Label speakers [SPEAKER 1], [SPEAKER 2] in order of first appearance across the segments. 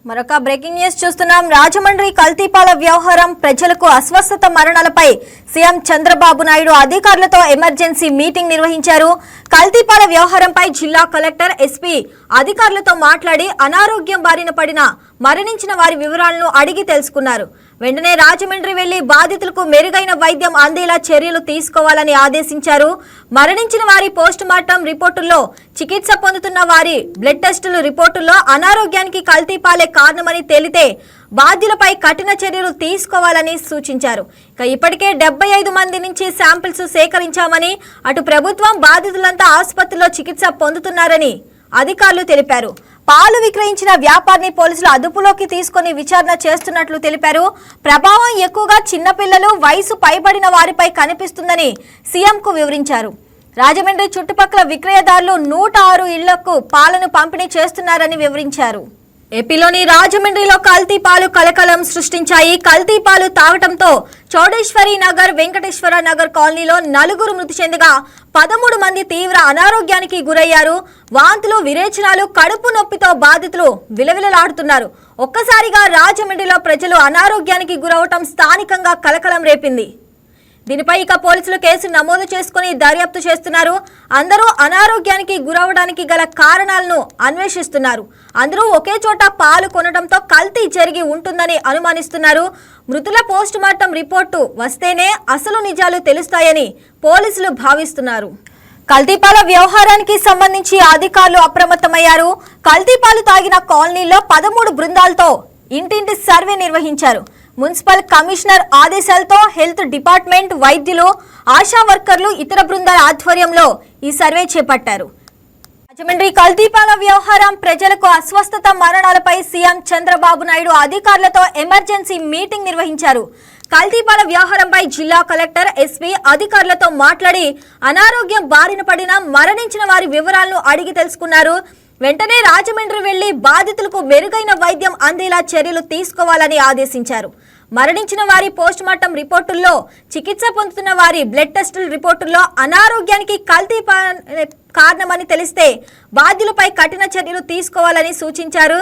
[SPEAKER 1] మరొక breaking news చూస్తున్నాం. రాజమండ్రి కల్తీపాల వ్యవహారం ప్రజలకు అస్వస్థత మరణాలపై సీఎం చంద్రబాబు నాయుడు అధికారులతో ఎమర్జెన్సీ మీటింగ్ నిర్వహించారు. కల్తీపాల వ్యవహారంపై జిల్లా కలెక్టర్ ఎస్పీ అధికారులతో మాట్లాడి అనారోగ్యం బారిన పడిన మరణించిన వారి వివరాలను అడిగి తెలుసుకున్నారు. వెంటనే రాజమండ్రి వెళ్లి బాధితులకు మెరుగైన వైద్యం అందేలా చర్యలు తీసుకోవాలని ఆదేశించారు. మరణించిన వారి పోస్ట్ మార్టం రిపోర్టుల్లో, చికిత్స పొందుతున్న వారి బ్లడ్ టెస్టుల రిపోర్టుల్లో అనారోగ్యానికి కల్తీపాలే కారణమని తేలితే బాధ్యులపై కఠిన చర్యలు తీసుకోవాలని సూచించారు. ఇప్పటికే 75 మంది నుంచి శాంపిల్స్ సేకరించామని, అటు ప్రభుత్వం బాధితులంతా ఆసుపత్రిలో చికిత్స పొందుతున్నారని అధికారులు తెలిపారు. పాలు విక్రయించిన వ్యాపారిని పోలీసులు అదుపులోకి తీసుకుని విచారణ చేస్తున్నట్లు తెలిపారు. ప్రభావం ఎక్కువగా చిన్నపిల్లలు, వయసు పైబడిన వారిపై కనిపిస్తుందని సీఎంకు వివరించారు. రాజమండ్రి చుట్టుపక్కల విక్రయదారులు 106 ఇళ్లకు పాలను పంపిణీ చేస్తున్నారని వివరించారు. ఏపీలోని రాజమండ్రిలో కల్తీ పాలు కలకలం సృష్టించాయి. కల్తీ పాలు తాగటంతో చౌడేశ్వరి నగర్, వెంకటేశ్వర నగర్ కాలనీలో 4 మృతి చెందగా 13 మంది తీవ్ర అనారోగ్యానికి గురయ్యారు. వాంతులు, విరేచనాలు, కడుపు నొప్పితో బాధితులు విలవిలలాడుతున్నారు. ఒక్కసారిగా రాజమండ్రిలో ప్రజలు అనారోగ్యానికి గురవటం స్థానికంగా కలకలం రేపింది. దీనిపై పోలీసులు కేసు నమోదు చేసుకుని దర్యాప్తు చేస్తున్నారు. అందరూ అనారోగ్యానికి గురవడానికి గల కారణాలను అన్వేషిస్తున్నారు. అందరూ ఒకే చోట పాలు కొనడంతో కల్తీ జరిగి ఉంటుందని అనుమానిస్తున్నారు. మృతుల పోస్ట్ మార్టం రిపోర్టు వస్తేనే అసలు నిజాలు తెలుస్తాయని పోలీసులు భావిస్తున్నారు. కల్తీపాల వ్యవహారానికి సంబంధించి అధికారులు అప్రమత్తమయ్యారు. కల్తీపాలు తాగిన కాలనీలో 13 బృందాలతో ఇంటింటి సర్వే నిర్వహించారు. మున్సిపల్ కమిషనర్ ఆదేశాలతో హెల్త్ డిపార్ట్మెంట్, వైద్యులు, ఆశా వర్కర్లు, ఇతర బృందాల ఆధ్వర్యంలో ఈ సర్వే చేపట్టారు. రాజమండ్రి కల్తీపాల వ్యవహారం ప్రజలకు అస్వస్థత మరణాలపై సీఎం చంద్రబాబు నాయుడు అధికారులతో ఎమర్జెన్సీ మీటింగ్ నిర్వహించారు. కల్తీపాల వ్యవహారంపై జిల్లా కలెక్టర్ ఎస్పీ అధికారులతో మాట్లాడి అనారోగ్యం బారిన పడిన మరణించిన వారి వివరాలను అడిగి తెలుసుకున్నారు. వెంటనే రాజమండ్రి వెళ్లి బాధితులకు మెరుగైన వైద్యం అందేలా చర్యలు తీసుకోవాలని ఆదేశించారు. మరణించిన వారి పోస్ట్ మార్టం రిపోర్టుల్లో, చికిత్స పొందుతున్న వారి బ్లడ్ టెస్టుల రిపోర్టుల్లో అనారోగ్యానికి కల్తీ కారణమని తెలిస్తే బాధ్యులపై కఠిన చర్యలు తీసుకోవాలని సూచించారు.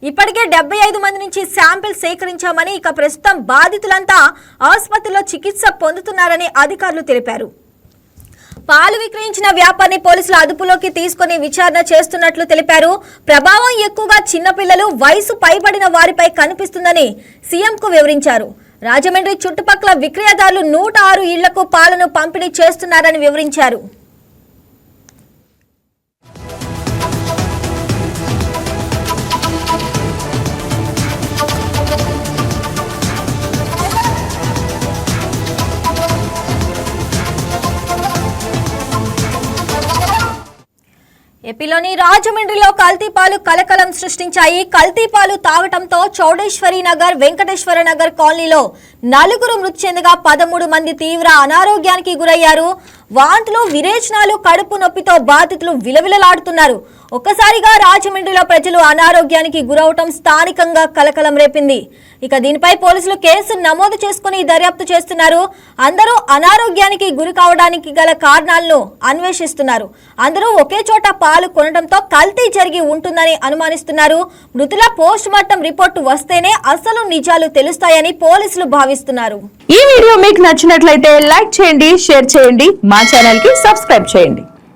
[SPEAKER 1] ఇప్పటికే 75 మంది నుంచి శాంపిల్ సేకరించామని, ప్రస్తుతం బాధితులంతా ఆసుపత్రిలో చికిత్స పొందుతున్నారని అధికారులు తెలిపారు. పాలు విక్రయించిన వ్యాపారిని పోలీసులు అదుపులోకి తీసుకుని విచారణ చేస్తున్నట్లు తెలిపారు. ప్రభావం ఎక్కువగా చిన్నపిల్లలు, వయసు పైబడిన వారిపై కనిపిస్తుందని సీఎంకు వివరించారు. రాజమండ్రి చుట్టుపక్కల విక్రయదారులు 106 ఇళ్లకు పాలను పంపిణీ చేస్తున్నారని వివరించారు. ఏపీలోని రాజమండ్రిలో కల్తీపాలు కలకలం సృష్టించాయి. కల్తీపాలు తాగటంతో చౌడేశ్వరి నగర్, వెంకటేశ్వర నగర్ కాలనీలో 4 మృతి చెందగా 13 మంది తీవ్ర అనారోగ్యానికి గురయ్యారు. వాంతులు, విరేచనాలు, కడుపు నొప్పితో బాధితులు విలవిలలాడుతున్నారు. ఒక్కసారిగా రాజమండ్రిలో ప్రజలు అనారోగ్యానికి గురవటం స్థానికంగా కలకలం రేపింది. దీనిపై పోలీసులు కేసు నమోదు చేసుకుని దర్యాప్తు చేస్తున్నారు. అందరూ అనారోగ్యానికి గురి కావడానికి గల కారణాలను అన్వేషిస్తున్నారు. అందరూ ఒకే చోట పాలు కొనడంతో కల్తీ జరిగి ఉంటుందని అనుమానిస్తున్నారు. మృతుల పోస్ట్ మార్టం రిపోర్టు వస్తేనే అసలు నిజాలు తెలుస్తాయని పోలీసులు భావిస్తున్నారు.
[SPEAKER 2] ఈ వీడియో మీకు నచ్చినట్లయితే లైక్ చేయండి, షేర్ చేయండి, మా ఛానల్ కి సబ్స్క్రైబ్ చేయండి.